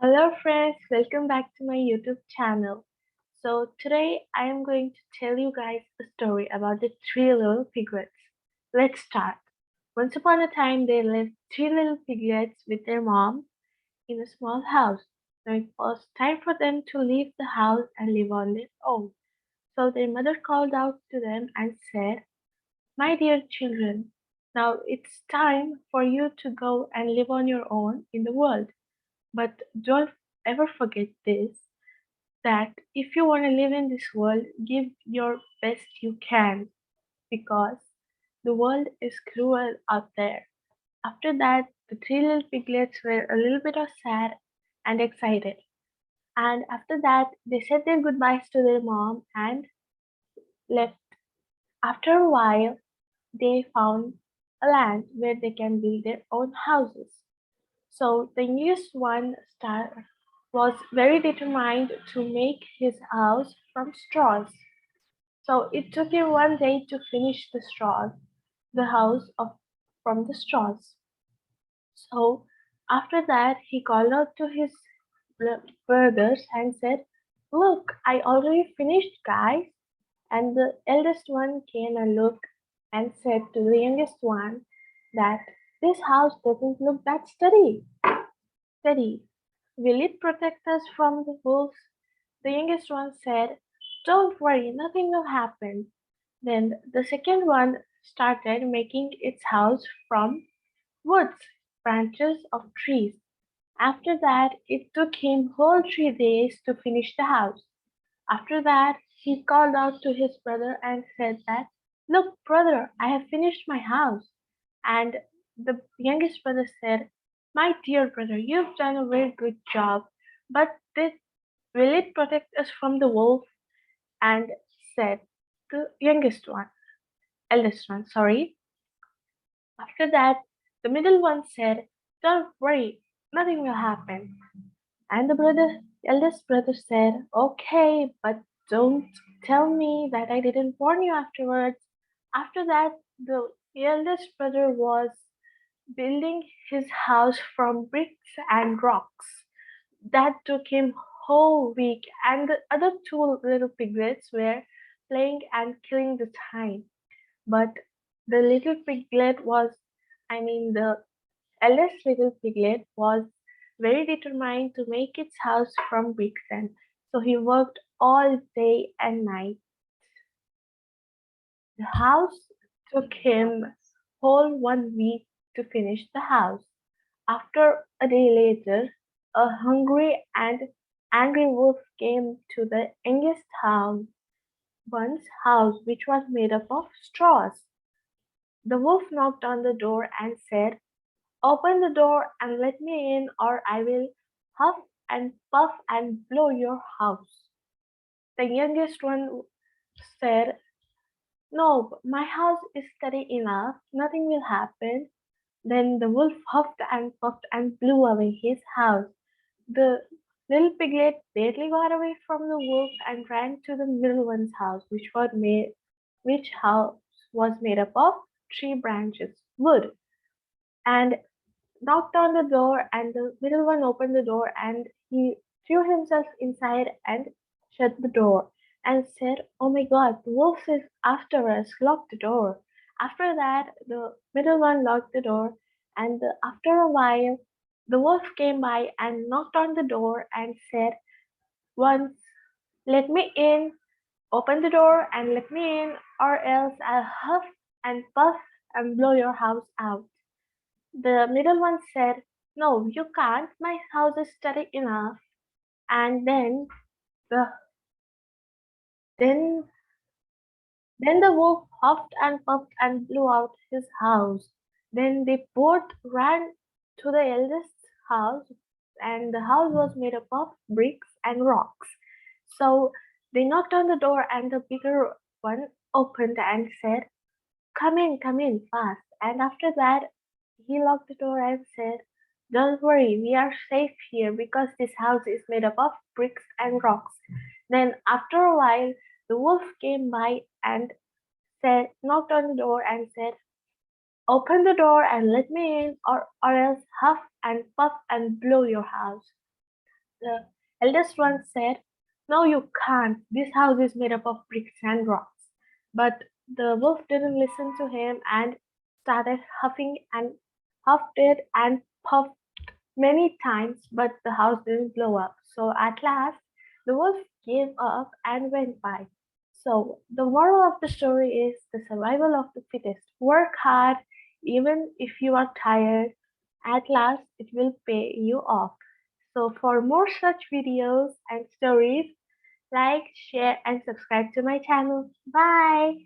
Hello friends, welcome back to my YouTube channel. So today I am going to tell you guys a story about the three little piglets. Let's start. Once upon a time there lived three little piglets with their mom in a small house. Now it was time for them to leave the house and live on their own. So their mother called out to them and said, "My dear children, now it's time for you to go and live on your own in the world. But don't ever forget this, that if you want to live in this world, give your best you can, because the world is cruel out there." After that, the three little piglets were a little bit of sad and excited. And after that, they said their goodbyes to their mom and left. After a while, they found a land where they can build their own houses. So the youngest one was very determined to make his house from straws. So it took him one day to finish the house from the straws. So after that, he called out to his brothers and said, "Look, I already finished, guys." And the eldest one came and looked and said to the youngest one that this house doesn't look that steady. Will it protect us from the wolves? The youngest one said, "Don't worry, nothing will happen." Then the second one started making its house from woods, branches of trees. After that, it took him whole 3 days to finish the house. After that, he called out to his brother and said that, "Look, brother, I have finished my house." And the youngest brother said, "My dear brother, you've done a very good job, but will it protect us from the wolf?" And said the eldest one, sorry. After that, the middle one said, "Don't worry, nothing will happen." And eldest brother said, "Okay, but don't tell me that I didn't warn you afterwards." After that, the eldest brother was building his house from bricks and rocks. That took him whole week, and the other two little piglets were playing and killing the time. But the little piglet was, I mean, the eldest little piglet was very determined to make its house from bricks, and so he worked all day and night. The house took him whole 1 week to finish the house. After a day later, a hungry and angry wolf came to the youngest one's house, which was made up of straws. The wolf knocked on the door and said, "Open the door and let me in, or I will huff and puff and blow your house." The youngest one said, "No, my house is steady enough, nothing will happen." Then the wolf huffed and puffed and blew away his house. The little piglet barely got away from the wolf and ran to the middle one's house, which house was made up of tree branches, wood, and knocked on the door, and the middle one opened the door, and he threw himself inside and shut the door and said, "Oh my God, the wolf is after us, lock the door." After that, the middle one locked the door, and after a while, the wolf came by and knocked on the door and said once, "Let me in, open the door and let me in, or else I'll huff and puff and blow your house out." The middle one said, "No, you can't. My house is steady enough." And the then then the wolf huffed and puffed and blew out his house. Then they both ran to the eldest's house, and the house was made up of bricks and rocks. So they knocked on the door, and the bigger one opened and said, come in fast." And after that, he locked the door and said, "Don't worry, we are safe here because this house is made up of bricks and rocks." Then, after a while, the wolf came by and knocked on the door and said, "Open the door and let me in, or else huff and puff and blow your house." The eldest one said, "No, you can't. This house is made up of bricks and rocks." But the wolf didn't listen to him and started huffing and huffed it and puffed many times, but the house didn't blow up. So at last, the wolf gave up and went by. So the moral of the story is the survival of the fittest. Work hard, even if you are tired. At last, it will pay you off. So for more such videos and stories, like, share, and subscribe to my channel. Bye!